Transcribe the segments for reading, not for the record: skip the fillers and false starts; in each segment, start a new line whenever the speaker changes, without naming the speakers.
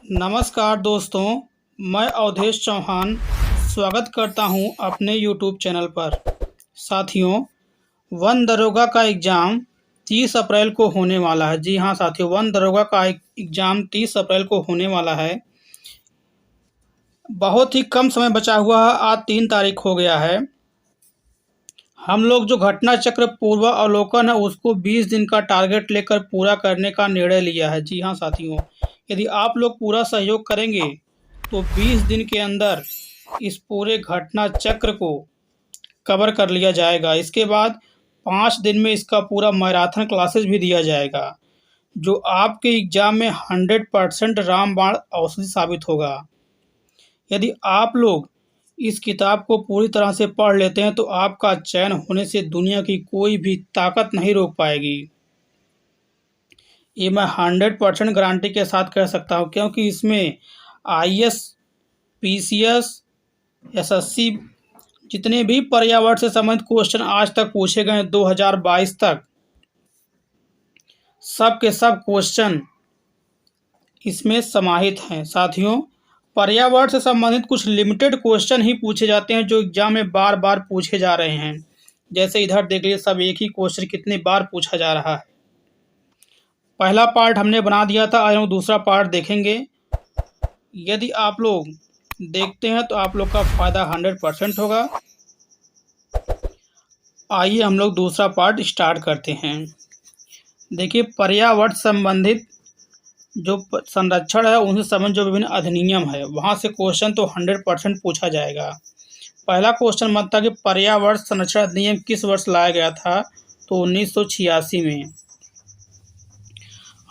नमस्कार दोस्तों, मैं अवधेश चौहान स्वागत करता हूं अपने यूट्यूब चैनल पर। साथियों, वन दरोगा का एग्ज़ाम 30 अप्रैल को होने वाला है। जी हां साथियों, वन दरोगा का एग्ज़ाम 30 अप्रैल को होने वाला है। बहुत ही कम समय बचा हुआ है, आज 3 तारीख हो गया है। हम लोग जो घटना चक्र पूर्वावलोकन है उसको 20 दिन का टारगेट लेकर पूरा करने का निर्णय लिया है। जी हाँ साथियों, यदि आप लोग पूरा सहयोग करेंगे तो 20 दिन के अंदर इस पूरे घटना चक्र को कवर कर लिया जाएगा। इसके बाद 5 दिन में इसका पूरा मैराथन क्लासेस भी दिया जाएगा, जो आपके एग्ज़ाम में 100% रामबाण औषधि साबित होगा। यदि आप लोग इस किताब को पूरी तरह से पढ़ लेते हैं तो आपका चयन होने से दुनिया की कोई भी ताकत नहीं रोक पाएगी। ये मैं 100% गारंटी के साथ कह सकता हूँ, क्योंकि इसमें आईएएस, पीसीएस, एसएससी जितने भी पर्यावरण से संबंधित क्वेश्चन आज तक पूछे गए 2022 तक, सब के सब क्वेश्चन इसमें समाहित हैं। साथियों, पर्यावरण से संबंधित कुछ लिमिटेड क्वेश्चन ही पूछे जाते हैं जो एग्जाम में बार बार पूछे जा रहे हैं। जैसे इधर देख लीजिए, सब एक ही क्वेश्चन कितने बार पूछा जा रहा है। पहला पार्ट हमने बना दिया था, आज हम दूसरा पार्ट देखेंगे। यदि आप लोग देखते हैं तो आप लोग का फायदा 100% होगा। आइए हम लोग दूसरा पार्ट स्टार्ट करते हैं। देखिए, पर्यावरण संबंधित जो संरक्षण है उनसे संबंधित जो विभिन्न अधिनियम है वहाँ से क्वेश्चन तो 100% पूछा जाएगा। पहला क्वेश्चन बनता कि पर्यावरण संरक्षण अधिनियम किस वर्ष लाया गया था, तो 1986 में।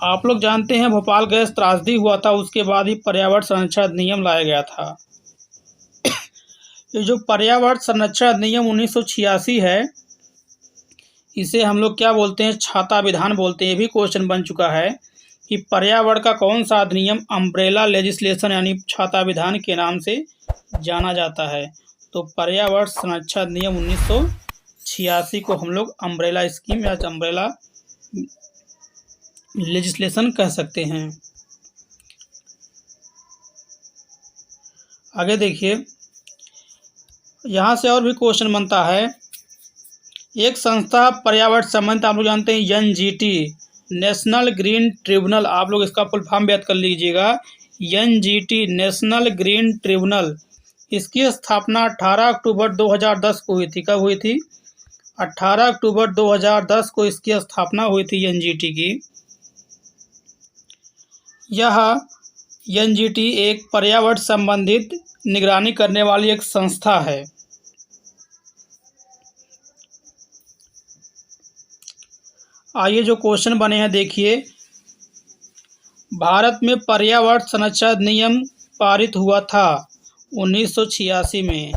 आप लोग जानते हैं भोपाल गैस त्रासदी हुआ था, उसके बाद ही पर्यावरण संरक्षण अधिनियम लाया गया था। ये जो पर्यावरण संरक्षण अधिनियम 1986 है, इसे हम लोग क्या बोलते हैं, छाता विधान बोलते हैं। ये भी क्वेश्चन बन चुका है कि पर्यावरण का कौन सा अधिनियम अम्ब्रेला लेजिस्लेशन यानी छाता विधान के नाम से जाना जाता है, तो पर्यावरण संरक्षण अधिनियम 1986 को हम लोग अम्ब्रेला स्कीम या अम्ब्रेला लेजिस्लेशन कह सकते हैं। आगे देखिए, यहाँ से और भी क्वेश्चन बनता है। एक संस्था पर्यावरण संबंधित आप लोग जानते हैं एनजीटी, नेशनल ग्रीन ट्रिब्यूनल, आप लोग इसका फुल फॉर्म याद कर लीजिएगा, एनजीटी नेशनल ग्रीन ट्रिब्यूनल। इसकी स्थापना 18 अक्टूबर 2010 को हुई थी। कब हुई थी? 18 अक्टूबर 2010 को इसकी स्थापना हुई थी एनजीटी की। यह एनजीटी एक पर्यावरण संबंधित निगरानी करने वाली एक संस्था है। आइए जो क्वेश्चन बने हैं देखिए, भारत में पर्यावरण संरक्षण अधिनियम पारित हुआ था 1986 में।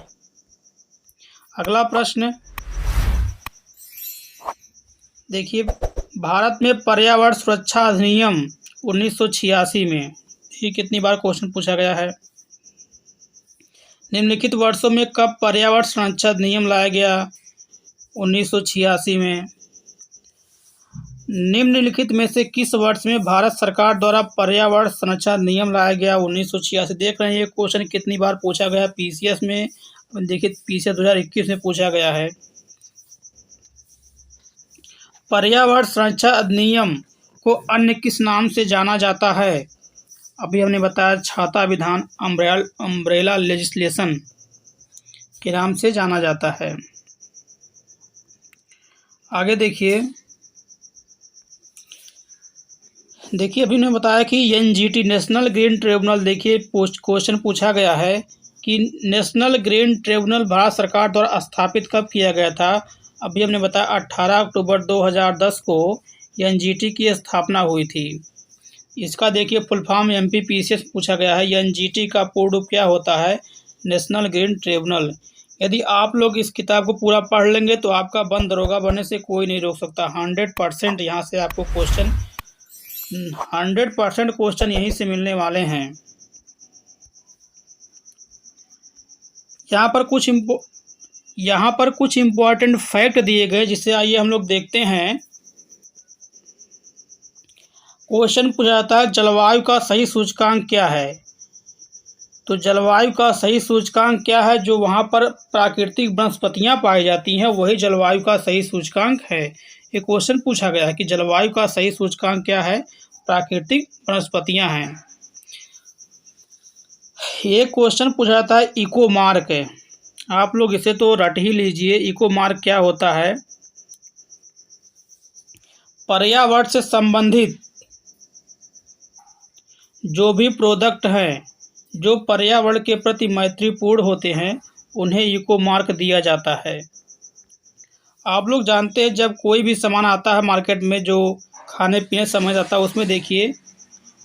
अगला प्रश्न देखिए, भारत में पर्यावरण सुरक्षा अधिनियम 1986 में, ये कितनी बार क्वेश्चन पूछा गया है। निम्नलिखित वर्षों में कब पर्यावरण संरक्षण अधिनियम लाया गया? 1986 में। निम्नलिखित में से किस वर्ष में भारत सरकार द्वारा पर्यावरण संरक्षण अधिनियम लाया गया? 1986। देख रहे हैं ये क्वेश्चन कितनी बार पूछा गया पीसीएस में। देखिए, पीसीएस 2021 में पूछा गया है। पर्यावरण संरक्षण अधिनियम को अन्य किस नाम से जाना जाता है? अभी हमने बताया छाता विधान, अम्ब्रेला लेजिस्लेशन के नाम से जाना जाता है। आगे देखिए, अभी ने बताया कि एनजीटी नेशनल ग्रीन ट्रिब्यूनल, देखिए क्वेश्चन पूछा गया है कि नेशनल ग्रीन ट्रिब्यूनल भारत सरकार द्वारा स्थापित कब किया गया था। अभी हमने बताया 18 अक्टूबर 2010 को एनजीटी की स्थापना हुई थी। इसका देखिए फुल फॉर्म एमपीपीसीएस पूछा गया है। एनजीटी का पूर्ण रूप क्या होता है? National green tribunal. यदि आप लोग इस किताब को पूरा पढ़ लेंगे तो आपका वन दरोगा बनने से कोई नहीं रोक सकता। 100% यहाँ से आपको क्वेश्चन 100% क्वेश्चन यहीं से मिलने वाले हैं। यहाँ पर कुछ इम्पोर्टेंट फैक्ट दिए गए, जिससे आइए हम लोग देखते हैं। क्वेश्चन पूछा जाता है जलवायु का सही सूचकांक क्या है। तो जलवायु का सही सूचकांक क्या है, जो वहाँ पर प्राकृतिक वनस्पतियाँ पाई जाती हैं वही जलवायु का सही सूचकांक है। ये क्वेश्चन पूछा गया है कि जलवायु का सही सूचकांक क्या है, प्राकृतिक वनस्पतियाँ हैं। ये क्वेश्चन पूछा जाता है इको मार्क है, आप लोग इसे तो रट ही लीजिए। इको मार्क क्या होता है, पर्यावरण से संबंधित जो भी प्रोडक्ट हैं जो पर्यावरण के प्रति मैत्रीपूर्ण होते हैं उन्हें इको मार्क दिया जाता है। आप लोग जानते हैं जब कोई भी सामान आता है मार्केट में जो खाने पीने समझ आता है उसमें देखिए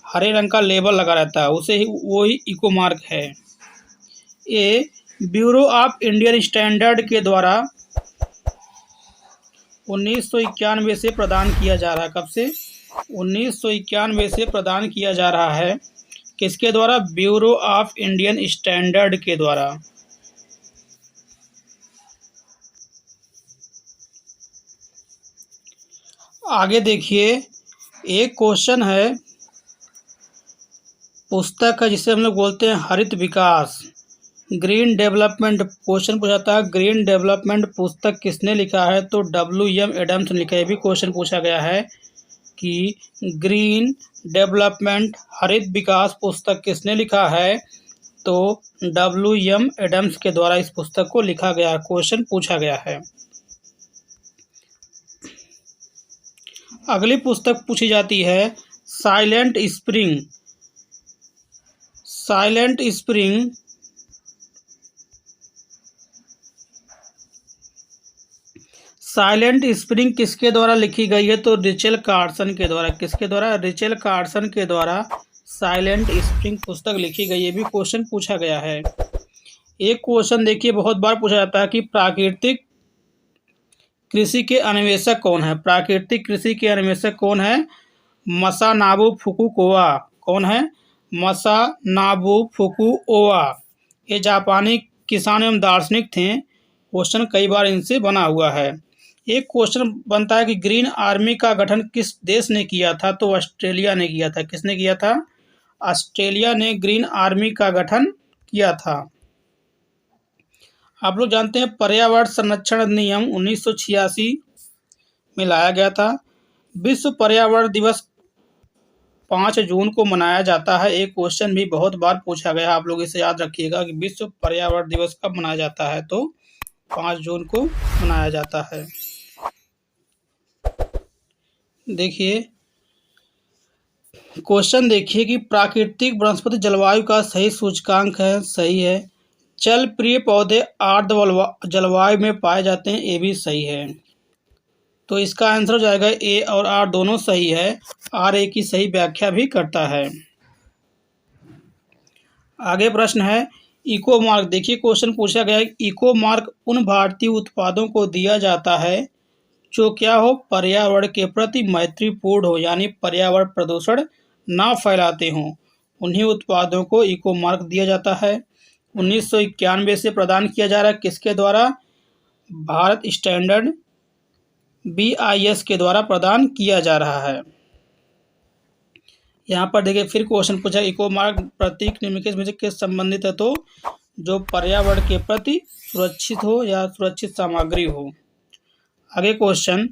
हरे रंग का लेबल लगा रहता है, उसे ही वही इको मार्क है। ये ब्यूरो ऑफ इंडियन स्टैंडर्ड के द्वारा 1991 से प्रदान किया जा रहा है। कब से? 1991 से प्रदान किया जा रहा है। किसके द्वारा? ब्यूरो ऑफ इंडियन स्टैंडर्ड के द्वारा। आगे देखिए, एक क्वेश्चन है, पुस्तक है जिसे हम लोग बोलते हैं हरित विकास, ग्रीन डेवलपमेंट। क्वेश्चन पूछा था ग्रीन डेवलपमेंट पुस्तक किसने लिखा है, तो W.M. एडम्स ने लिखा है। भी क्वेश्चन पूछा गया है कि ग्रीन डेवलपमेंट हरित विकास पुस्तक किसने लिखा है, तो W.M. एडम्स के द्वारा इस पुस्तक को लिखा गया है। क्वेश्चन पूछा गया है। अगली पुस्तक पूछी जाती है silent spring. Silent spring silent spring किसके द्वारा लिखी गई है, तो रिचेल कार्सन के द्वारा। किसके द्वारा? रिचेल कार्सन के द्वारा साइलेंट स्प्रिंग पुस्तक लिखी गई है। भी क्वेश्चन पूछा गया है। एक क्वेश्चन देखिए बहुत बार पूछा जाता है कि प्राकृतिक कृषि के अन्वेषक कौन है। प्राकृतिक कृषि के अन्वेषक कौन है? मसानाबु फुकुओका। कौन है? मसानाबु फुकुओका। ये जापानी किसान एवं दार्शनिक थे। क्वेश्चन कई बार इनसे बना हुआ है। एक क्वेश्चन बनता है कि ग्रीन आर्मी का गठन किस देश ने किया था, तो ऑस्ट्रेलिया ने किया था। किसने किया था? ऑस्ट्रेलिया ने ग्रीन आर्मी का गठन किया था। आप लोग जानते हैं पर्यावरण संरक्षण अधिनियम 1986 में लाया गया था। विश्व पर्यावरण दिवस 5 जून को मनाया जाता है। एक क्वेश्चन भी बहुत बार पूछा गया, आप लोग इसे याद रखिएगा कि विश्व पर्यावरण दिवस कब मनाया जाता है, तो 5 जून को मनाया जाता है। देखिए क्वेश्चन देखिए कि प्राकृतिक वनस्पति जलवायु का सही सूचकांक है। सही है। जल प्रिय पौधे आर्द्र जलवायु में पाए जाते हैं। ये भी सही है। तो इसका आंसर हो जाएगा ए और आर दोनों सही है। आर ए की सही व्याख्या भी करता है। आगे प्रश्न है इको मार्क। देखिए क्वेश्चन पूछा गया है इको मार्क उन भारतीय उत्पादों को दिया जाता है जो क्या हो, पर्यावरण के प्रति मैत्रीपूर्ण हो, यानी पर्यावरण प्रदूषण ना फैलाते हों, उन्हीं उत्पादों को इको मार्क दिया जाता है। 1991 से प्रदान किया जा रहा है। किसके द्वारा? भारत स्टैंडर्ड BIS के द्वारा प्रदान किया जा रहा है। यहाँ पर देखिए फिर क्वेश्चन पूछा इको मार्क प्रतीक निम्नलिखित में से किस संबंधित है, तो जो पर्यावरण के प्रति सुरक्षित हो या सुरक्षित सामग्री हो। आगे क्वेश्चन,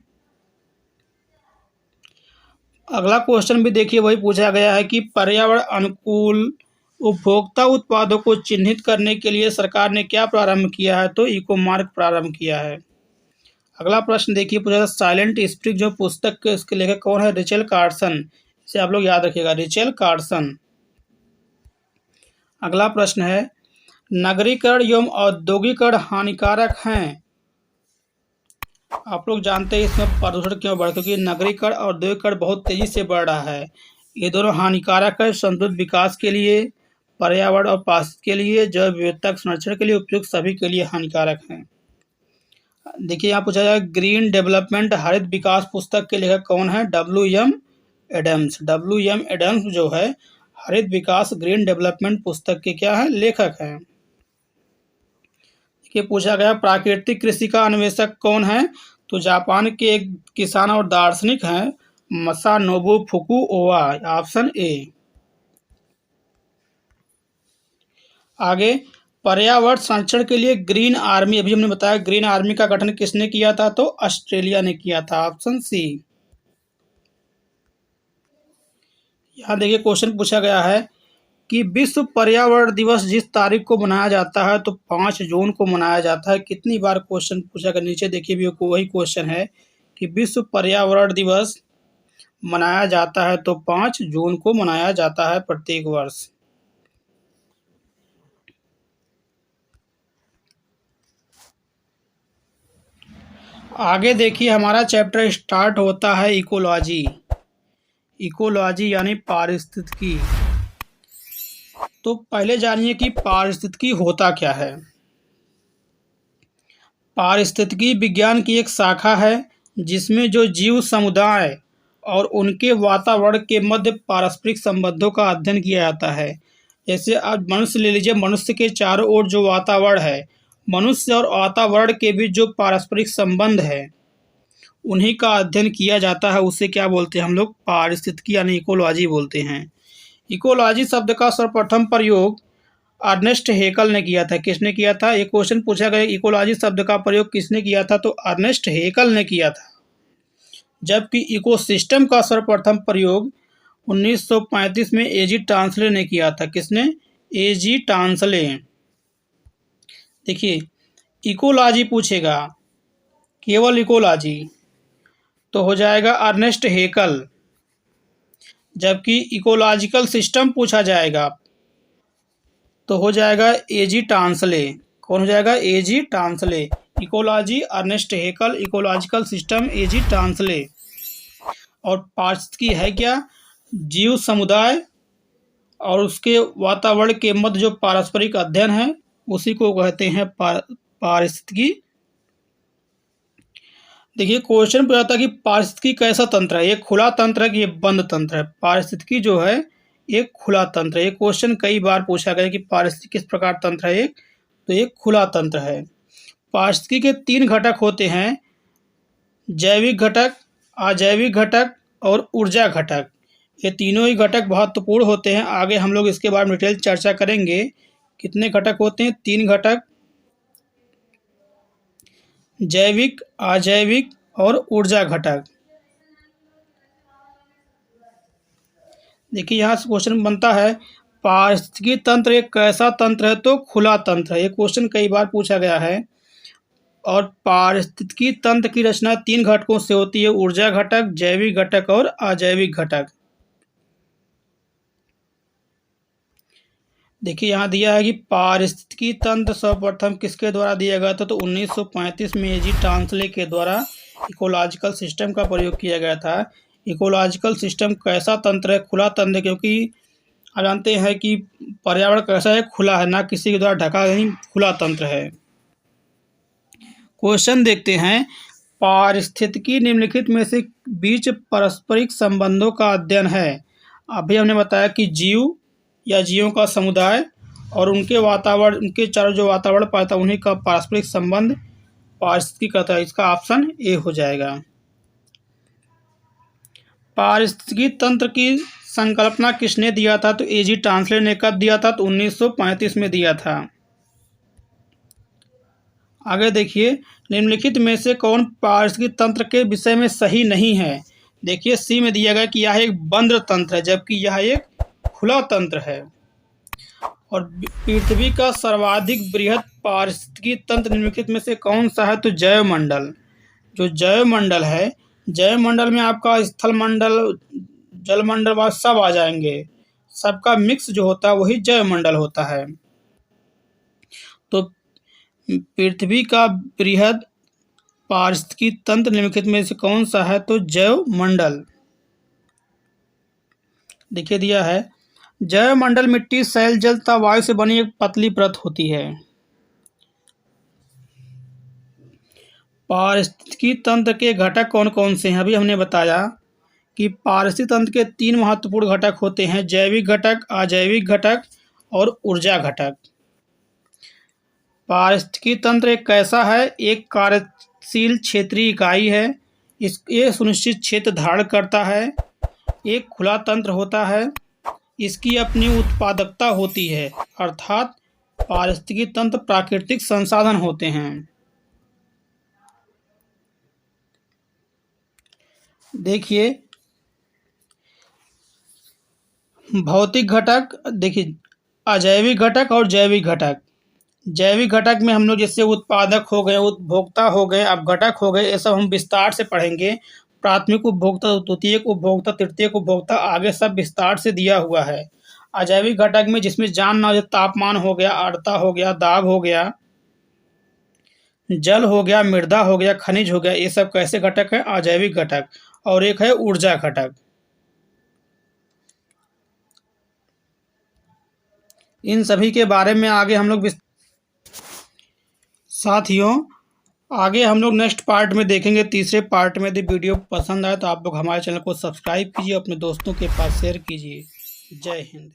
अगला क्वेश्चन भी देखिए वही पूछा गया है कि पर्यावरण अनुकूल उपभोक्ता उत्पादों को चिन्हित करने के लिए सरकार ने क्या प्रारंभ किया है, तो इको मार्क प्रारंभ किया है। अगला प्रश्न देखिए पूछा था साइलेंट स्प्रिंग जो पुस्तक के इसके लेखक कौन है, रिचेल कार्सन। इसे आप लोग याद रखिएगा, रिचेल कार्सन। अगला प्रश्न है नगरीकरण एवं औद्योगिकरण हानिकारक हैं। आप लोग जानते हैं इसमें प्रदूषण क्यों बढ़, क्योंकि नगरीकरण और औद्योगिकरण बहुत तेजी से बढ़ रहा है। ये दोनों हानिकारक है संतुलित विकास के लिए, पर्यावरण और पारिस्थितिक के लिए, जैव विविधता के संरक्षण के लिए, उपयुक्त सभी के लिए हानिकारक हैं। देखिए यहाँ पूछा जाए ग्रीन डेवलपमेंट हरित विकास पुस्तक के लेखक कौन है, W.M. एडम्स। W.M. एडम्स जो है हरित विकास ग्रीन डेवलपमेंट पुस्तक के क्या है, लेखक हैं। देखिए पूछा गया प्राकृतिक कृषि का अन्वेषक कौन है, तो जापान के एक किसान और दार्शनिक हैं मसानोबु फुकुओका, ऑप्शन ए। आगे, पर्यावरण संरक्षण के लिए ग्रीन आर्मी, अभी हमने बताया ग्रीन आर्मी का गठन किसने किया था, तो ऑस्ट्रेलिया ने किया था, ऑप्शन सी। यहाँ देखिए क्वेश्चन पूछा गया है कि विश्व पर्यावरण दिवस जिस तारीख को मनाया जाता है तो 5 जून को मनाया जाता है। कितनी बार क्वेश्चन पूछा गया, नीचे देखिए भी वही क्वेश्चन है कि विश्व पर्यावरण दिवस मनाया जाता है तो 5 जून को मनाया जाता है प्रत्येक वर्ष। आगे देखिए हमारा चैप्टर स्टार्ट होता है इकोलॉजी। इकोलॉजी यानी पारिस्थितिकी। तो पहले जानिए कि पारिस्थितिकी होता क्या है। पारिस्थितिकी विज्ञान की एक शाखा है जिसमें जो जीव समुदाय और उनके वातावरण के मध्य पारस्परिक संबंधों का अध्ययन किया जाता है। जैसे आप मनुष्य ले लीजिए, मनुष्य के चारों ओर जो वातावरण है, मनुष्य और वातावरण के बीच जो पारस्परिक संबंध है उन्हीं का अध्ययन किया जाता है। उसे क्या बोलते हैं हम लोग, पारिस्थितिकी यानी इकोलॉजी बोलते हैं। इकोलॉजी शब्द का सर्वप्रथम प्रयोग अर्नेस्ट हेकल ने किया था। किसने किया था, एक क्वेश्चन पूछा गया इकोलॉजी शब्द का प्रयोग किसने किया था, तो अर्नेस्ट हेकल ने किया था। जबकि इकोसिस्टम का सर्वप्रथम प्रयोग 1935 में एजी टांसले ने किया था। किसने, एजी टांसले। देखिए इकोलॉजी पूछेगा, केवल इकोलॉजी, तो हो जाएगा अर्नेस्ट हेकल। जबकि इकोलॉजिकल सिस्टम पूछा जाएगा तो हो जाएगा एजी टांसले। कौन हो जाएगा, AG Tansley. Ecology Ernest Haeckel, ecological system AG Tansley. और पारिस्थितिकी है क्या, जीव समुदाय और उसके वातावरण के मध्य जो पारस्परिक अध्ययन है उसी को कहते हैं पारिस्थितिकी। देखिए क्वेश्चन पूछा था कि पारिस्थितिकी कैसा तंत्र है, ये खुला तंत्र है कि ये बंद तंत्र है। पारिस्थितिकी जो है एक खुला तंत्र है। ये क्वेश्चन कई बार पूछा गया कि पारिस्थितिकी किस प्रकार तंत्र है, एक तो एक खुला तंत्र है। पारिस्थितिकी के 3 घटक होते हैं, जैविक घटक, अजैविक घटक और ऊर्जा घटक। ये तीनों ही घटक महत्वपूर्ण होते हैं। आगे हम लोग इसके बारे में डिटेल चर्चा करेंगे। कितने घटक होते हैं, 3 घटक, जैविक, अजैविक और ऊर्जा घटक। देखिए यहाँ से क्वेश्चन बनता है, पारिस्थितिकी तंत्र एक कैसा तंत्र है, तो खुला तंत्र है। ये क्वेश्चन कई बार पूछा गया है। और पारिस्थितिकी तंत्र की रचना 3 घटकों से होती है, ऊर्जा घटक, जैविक घटक और अजैविक घटक। देखिए यहाँ दिया है कि पारिस्थितिकी तंत्र सर्वप्रथम किसके द्वारा दिया गया था, तो 1935 में एजी टांसले के द्वारा इकोलॉजिकल सिस्टम का प्रयोग किया गया था। इकोलॉजिकल सिस्टम कैसा तंत्र है, खुला तंत्र, क्योंकि आप जानते हैं कि पर्यावरण कैसा है, खुला है, ना किसी के द्वारा ढका नहीं, खुला तंत्र है। क्वेश्चन देखते हैं, पारिस्थितिकी निम्नलिखित में से बीच पारस्परिक संबंधों का अध्ययन है। अभी हमने बताया कि जीव या जीवों का समुदाय और उनके वातावरण, उनके चारों जो वातावरण पाता है उन्हीं का पारस्परिक संबंध पारिस्थितिकी कहता है। इसका ऑप्शन ए हो जाएगा। पारिस्थितिकी तंत्र की संकल्पना किसने दिया था, तो एजी टांसले ने कब दिया था, तो 1935 में दिया था। आगे देखिए, निम्नलिखित में से कौन पारिस्थितिकी तंत्र के विषय में सही नहीं है। देखिए सी में दिया गया कि यह एक बंद तंत्र है, जबकि यह एक खुला तंत्र है। और पृथ्वी का सर्वाधिक बृहद पारिस्थितिकी तंत्र निम्नलिखित में से कौन सा है, तो जैवमंडल। जो जैवमंडल है, जैवमंडल में आपका स्थल मंडल, जलमंडल सब आ जाएंगे, सबका मिक्स जो होता है वही जैवमंडल होता है। तो पृथ्वी का बृहद पारिस्थितिकी तंत्र निम्नलिखित में से कौन सा है, तो जैवमंडल। देखिए दिया है, जैवमंडल मिट्टी, सैल, जल तथा वायु से बनी एक पतली परत होती है। पारिस्थितिकी तंत्र के घटक कौन कौन से हैं, अभी हमने बताया कि पारिस्थितिकी तंत्र के 3 महत्वपूर्ण घटक होते हैं, जैविक घटक, अजैविक घटक और ऊर्जा घटक। पारिस्थितिकी तंत्र एक कैसा है, एक कार्यशील क्षेत्रीय इकाई है। ये सुनिश्चित क्षेत्र धारण करता है, एक खुला तंत्र होता है, इसकी अपनी उत्पादकता होती है, अर्थात पारिस्थितिकी तंत्र प्राकृतिक संसाधन होते हैं। देखिए भौतिक घटक, देखिए अजैविक घटक और जैविक घटक। जैविक घटक में हम लोग जैसे उत्पादक हो गए, उपभोक्ता हो गए, अब घटक हो गए, ये सब हम विस्तार से पढ़ेंगे। प्राथमिक उपभोक्ता, द्वितीयक उपभोक्ता, तृतीयक उपभोक्ता, आगे सब विस्तार से दिया हुआ है। अजैविक घटक में जिसमें जान ना हो, तापमान हो गया, आर्द्रता हो गया, दाब हो गया, जल हो गया, मृदा हो गया, खनिज हो गया, ये सब कैसे घटक है? अजैविक घटक। और एक है ऊर्जा घटक। इन सभी के बारे में आगे हम लोग साथियों आगे हम लोग नेक्स्ट पार्ट में देखेंगे, तीसरे पार्ट में। यदि वीडियो पसंद आए तो आप लोग हमारे चैनल को सब्सक्राइब कीजिए, अपने दोस्तों के पास शेयर कीजिए। जय हिंद।